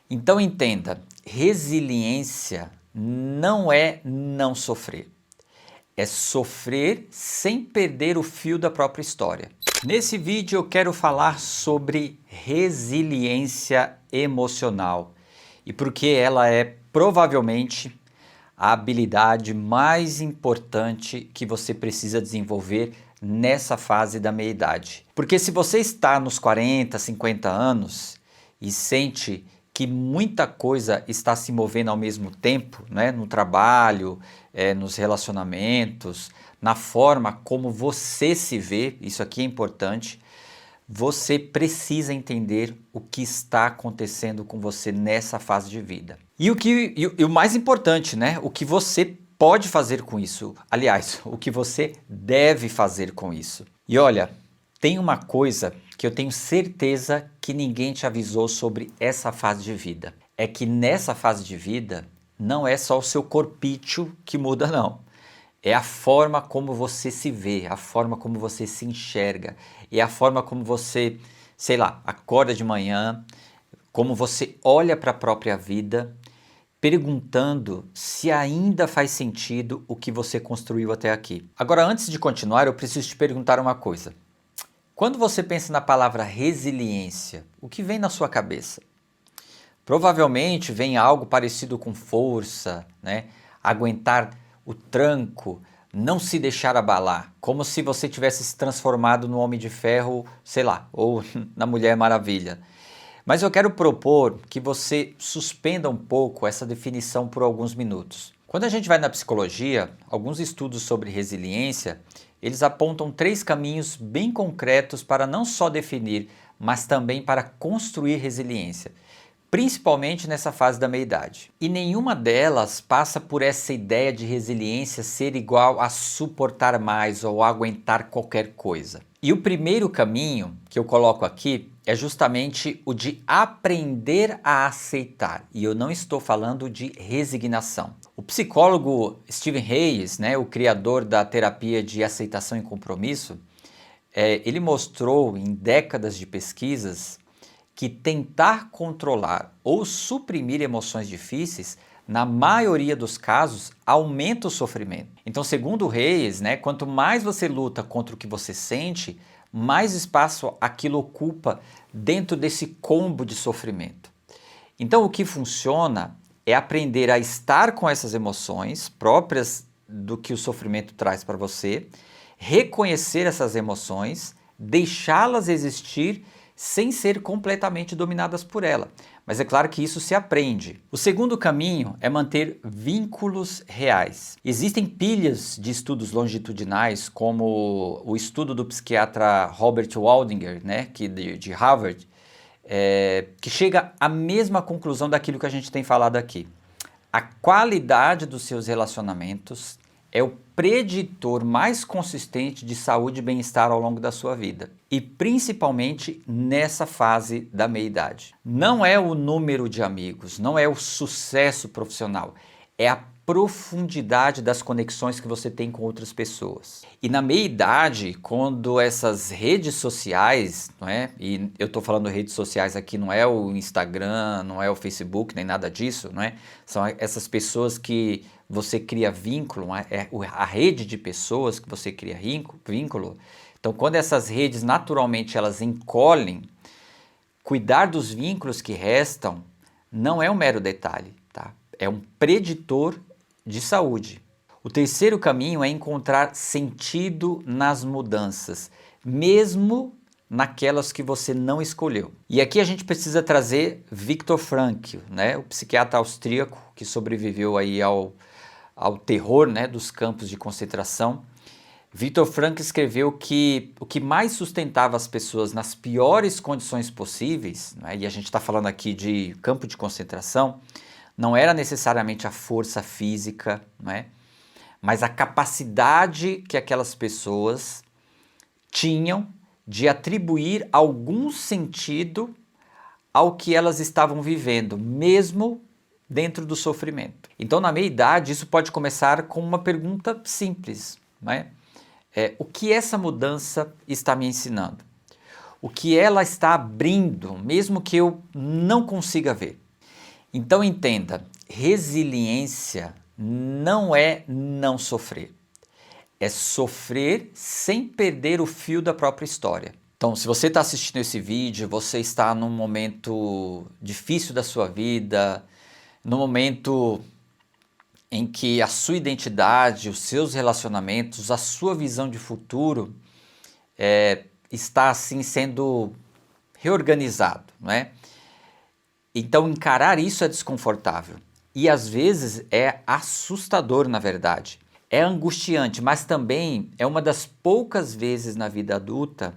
Então entenda, resiliência não é não sofrer. É sofrer sem perder o fio da própria história. Nesse vídeo eu quero falar sobre resiliência emocional e porque ela é provavelmente a habilidade mais importante que você precisa desenvolver nessa fase da meia-idade. Porque se você está nos 40, 50 anos e sente que muita coisa está se movendo ao mesmo tempo, né? No trabalho, nos relacionamentos, na forma como você se vê, isso aqui é importante, você precisa entender o que está acontecendo com você nessa fase de vida. E o mais importante, né? O que você pode fazer com isso. Aliás, o que você deve fazer com isso. E olha, tem uma coisa que eu tenho certeza que ninguém te avisou sobre essa fase de vida. É que nessa fase de vida não é só o seu corpício que muda, não. É a forma como você se vê, a forma como você se enxerga, é a forma como você, sei lá, acorda de manhã, como você olha para a própria vida, perguntando se ainda faz sentido o que você construiu até aqui. Agora, antes de continuar, eu preciso te perguntar uma coisa. Quando você pensa na palavra resiliência, o que vem na sua cabeça? Provavelmente vem algo parecido com força, né? Aguentar o tranco, não se deixar abalar, como se você tivesse se transformado no Homem de Ferro, sei lá, ou na Mulher Maravilha. Mas eu quero propor que você suspenda um pouco essa definição por alguns minutos. Quando a gente vai na psicologia, alguns estudos sobre resiliência, eles apontam 3 caminhos bem concretos para não só definir, mas também para construir resiliência, principalmente nessa fase da meia-idade. E nenhuma delas passa por essa ideia de resiliência ser igual a suportar mais ou aguentar qualquer coisa. E o primeiro caminho que eu coloco aqui é justamente o de aprender a aceitar. E eu não estou falando de resignação. O psicólogo Stephen Hayes, né, o criador da terapia de aceitação e compromisso, ele mostrou em décadas de pesquisas que tentar controlar ou suprimir emoções difíceis, na maioria dos casos, aumenta o sofrimento. Então, segundo Hayes, né, quanto mais você luta contra o que você sente, mais espaço aquilo ocupa dentro desse combo de sofrimento. Então, o que funciona é aprender a estar com essas emoções próprias do que o sofrimento traz para você, reconhecer essas emoções, deixá-las existir sem ser completamente dominadas por ela. Mas é claro que isso se aprende. O segundo caminho é manter vínculos reais. Existem pilhas de estudos longitudinais, como o estudo do psiquiatra Robert Waldinger, né, de Harvard, que chega à mesma conclusão daquilo que a gente tem falado aqui. A qualidade dos seus relacionamentos é o preditor mais consistente de saúde e bem-estar ao longo da sua vida. E principalmente nessa fase da meia-idade. Não é o número de amigos, não é o sucesso profissional, é a profundidade das conexões que você tem com outras pessoas. E na meia-idade, quando essas redes sociais, não é? E eu estou falando redes sociais aqui, não é o Instagram, não é o Facebook, nem nada disso, não é? São essas pessoas que você cria vínculo, é a rede de pessoas que você cria vínculo. Então, quando essas redes naturalmente elas encolhem, cuidar dos vínculos que restam não é um mero detalhe, tá? É um preditor de saúde. O terceiro caminho é encontrar sentido nas mudanças, mesmo naquelas que você não escolheu. E aqui a gente precisa trazer Viktor Frankl, né, o psiquiatra austríaco que sobreviveu aí ao terror, né, dos campos de concentração. Viktor Frankl escreveu que o que mais sustentava as pessoas nas piores condições possíveis, né, e a gente está falando aqui de campo de concentração, não era necessariamente a força física, não é? Mas a capacidade que aquelas pessoas tinham de atribuir algum sentido ao que elas estavam vivendo, mesmo dentro do sofrimento. Então, na meia-idade, isso pode começar com uma pergunta simples, não é? O que essa mudança está me ensinando? O que ela está abrindo, mesmo que eu não consiga ver? Então entenda, resiliência não é não sofrer. É sofrer sem perder o fio da própria história. Então, se você está assistindo esse vídeo, você está num momento difícil da sua vida, num momento em que a sua identidade, os seus relacionamentos, a sua visão de futuro está assim sendo reorganizado, não é? Então encarar isso é desconfortável e às vezes é assustador, na verdade. É angustiante, mas também é uma das poucas vezes na vida adulta